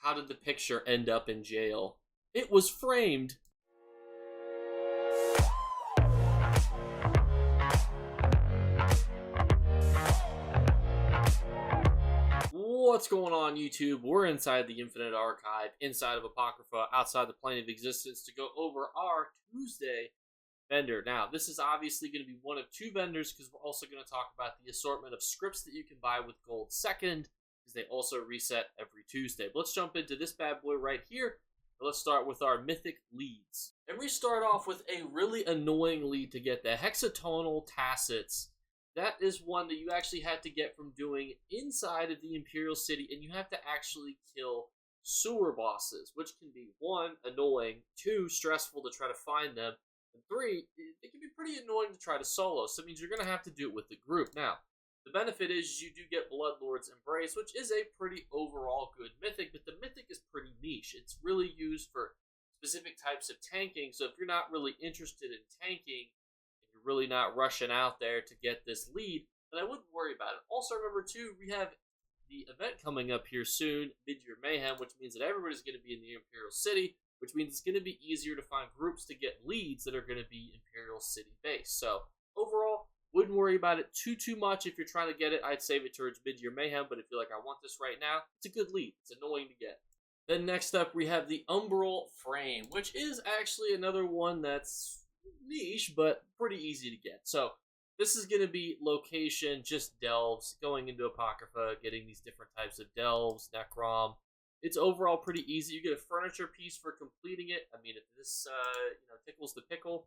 How did the picture end up in jail? It was framed. What's going on, YouTube? We're inside the Infinite Archive, inside of Apocrypha, outside the plane of existence to go over our Tuesday vendor. Now, this is obviously going to be one of two vendors because we're also going to talk about the assortment of scripts that you can buy with gold second, because they also reset every Tuesday. But let's jump into this bad boy right here. Let's start with our mythic leads. And we start off with a really annoying lead to get, the hexatonal tacits. That is one that you actually had to get from doing inside of the Imperial City, and you have to actually kill sewer bosses, which can be, one, annoying, two, stressful to try to find them, and three, it can be pretty annoying to try to solo, so it means you're going to have to do it with the group. Now, the benefit is you do get Bloodlord's Embrace, which is a pretty overall good mythic, but the mythic is pretty niche. It's really used for specific types of tanking, so if you're not really interested in tanking, you're really not rushing out there to get this lead, then I wouldn't worry about it. Also, remember, too, we have the event coming up here soon, Mid-Year Mayhem, which means that everybody's going to be in the Imperial City, which means it's going to be easier to find groups to get leads that are going to be Imperial City based. So, overall, wouldn't worry about it too much. If you're trying to get it, I'd save it towards Mid-Year Mayhem, but if you're like, I want this right now, it's a good lead. It's annoying to get. Then next up, we have the Umbral Frame, which is actually another one that's niche, but pretty easy to get. So this is going to be location, just delves, going into Apocrypha, getting these different types of delves, Necrom. It's overall pretty easy. You get a furniture piece for completing it. I mean, if this tickles the pickle,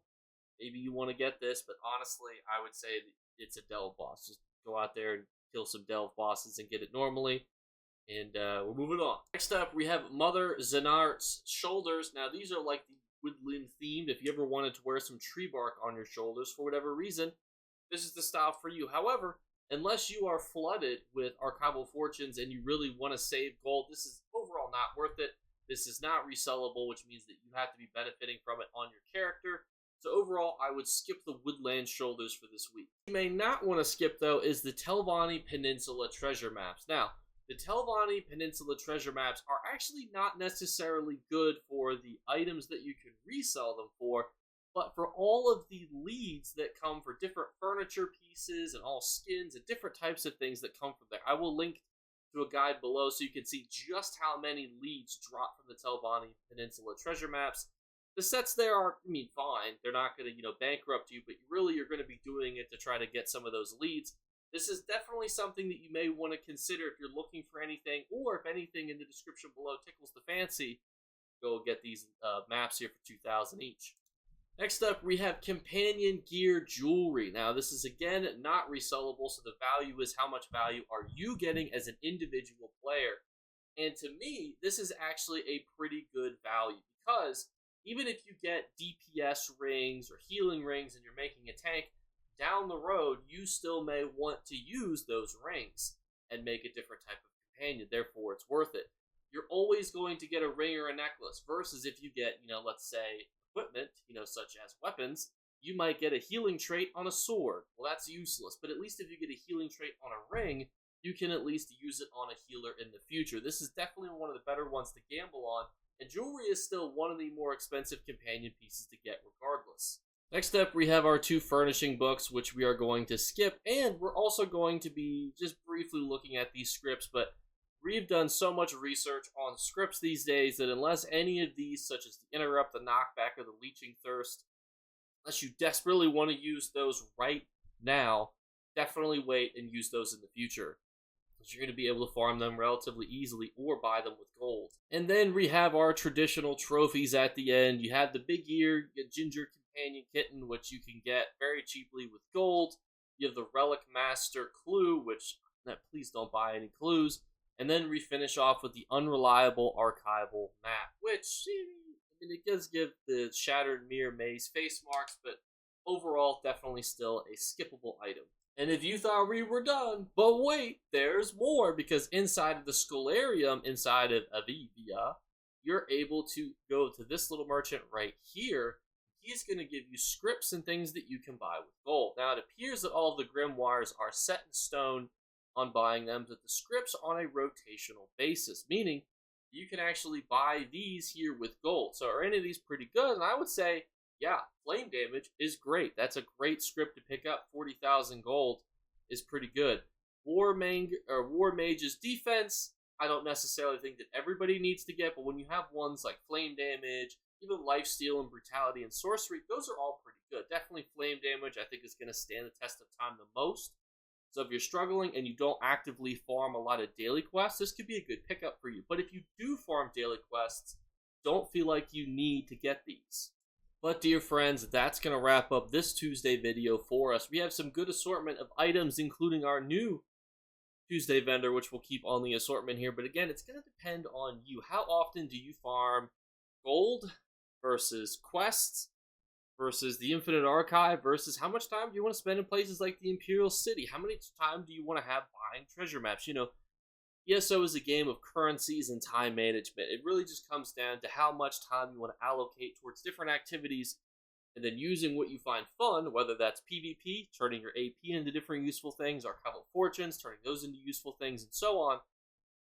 maybe you want to get this, but honestly, I would say it's a delve boss. Just go out there and kill some delve bosses and get it normally. And we're moving on. Next up, we have Mother Zenart's Shoulders. Now, these are like the woodland themed. If you ever wanted to wear some tree bark on your shoulders for whatever reason, this is the style for you. However, unless you are flooded with archival fortunes and you really want to save gold, this is overall not worth it. This is not resellable, which means that you have to be benefiting from it on your character. So overall, I would skip the woodland shoulders for this week. What you may not want to skip, though, is the Telvanni Peninsula treasure maps. Now, the Telvanni Peninsula treasure maps are actually not necessarily good for the items that you can resell them for, but for all of the leads that come for different furniture pieces and all skins and different types of things that come from there. I will link to a guide below so you can see just how many leads drop from the Telvanni Peninsula treasure maps. The sets there are, fine. They're not going to, bankrupt you, but really you're going to be doing it to try to get some of those leads. This is definitely something that you may want to consider if you're looking for anything, or if anything in the description below tickles the fancy, go get these maps here for 2,000 each. Next up, we have Companion Gear Jewelry. Now, this is, again, not resellable, so the value is how much value are you getting as an individual player. And to me, this is actually a pretty good value, because even if you get DPS rings or healing rings and you're making a tank, down the road, you still may want to use those rings and make a different type of companion. Therefore, it's worth it. You're always going to get a ring or a necklace, versus if you get, let's say, equipment, such as weapons, you might get a healing trait on a sword. Well, that's useless, but at least if you get a healing trait on a ring, you can at least use it on a healer in the future. This is definitely one of the better ones to gamble on, and jewelry is still one of the more expensive companion pieces to get regardless. Next up, we have our two furnishing books, which we are going to skip, and we're also going to be just briefly looking at these scripts, but we've done so much research on scripts these days that unless any of these, such as the Interrupt, the Knockback, or the Leeching Thirst, unless you desperately want to use those right now, definitely wait and use those in the future, because you're going to be able to farm them relatively easily or buy them with gold. And then we have our traditional trophies at the end. You have the Big Ear Ginger Companion Kitten, which you can get very cheaply with gold. You have the Relic Master Clue, which, please don't buy any clues. And then we finish off with the Unreliable Archival Map, which, it does give the Shattered Mirror Maze face marks, but overall, definitely still a skippable item. And if you thought we were done, but wait, there's more, because inside of the Scholarium, inside of Avivia, you're able to go to this little merchant right here. He's going to give you scripts and things that you can buy with gold. Now, it appears that all of the grimoires are set in stone on buying them, but the scripts on a rotational basis, meaning you can actually buy these here with gold. So are any of these pretty good? And I would say, yeah, flame damage is great. That's a great script to pick up. 40,000 gold is pretty good. War Mage's defense, I don't necessarily think that everybody needs to get, but when you have ones like flame damage, even lifesteal and brutality and sorcery, those are all pretty good. Definitely flame damage, I think, is going to stand the test of time the most. So if you're struggling and you don't actively farm a lot of daily quests, this could be a good pickup for you. But if you do farm daily quests, don't feel like you need to get these. But dear friends, that's going to wrap up this Tuesday video for us. We have some good assortment of items, including our new Tuesday vendor, which we'll keep on the assortment here. But again, it's going to depend on you. How often do you farm gold versus quests versus the Infinite Archive versus how much time do you want to spend in places like the Imperial City? How many time do you want to have buying treasure maps? You know, ESO is a game of currencies and time management. It really just comes down to how much time you want to allocate towards different activities and then using what you find fun, whether that's PvP, turning your AP into different useful things, Archival Fortunes, turning those into useful things, and so on.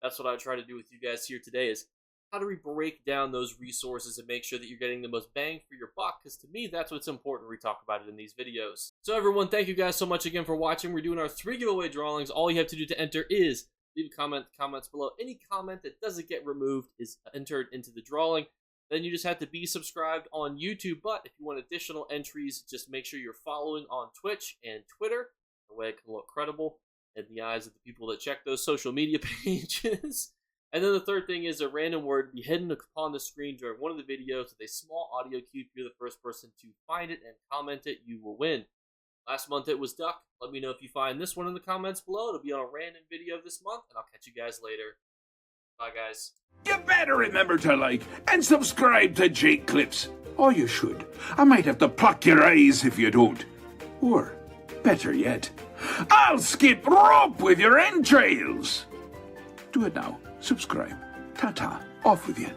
That's what I try to do with you guys here today, is how do we break down those resources and make sure that you're getting the most bang for your buck? Because to me, that's what's important when we talk about it in these videos. So everyone, thank you guys so much again for watching. We're doing our 3 giveaway drawings. All you have to do to enter is leave a comments below. Any comment that doesn't get removed is entered into the drawing. Then you just have to be subscribed on YouTube. But if you want additional entries, just make sure you're following on Twitch and Twitter. That way it can look credible in the eyes of the people that check those social media pages. And then the third thing is a random word be hidden upon the screen during one of the videos with a small audio cue. If you're the first person to find it and comment it, you will win. Last month it was duck. Let me know if you find this one in the comments below. It'll be on a random video this month, and I'll catch you guys later. Bye, guys. You better remember to like and subscribe to Jakeclips. Or you should. I might have to pluck your eyes if you don't. Or, better yet, I'll skip rope with your entrails. Do it now. Subscribe. Ta-ta. Off with you.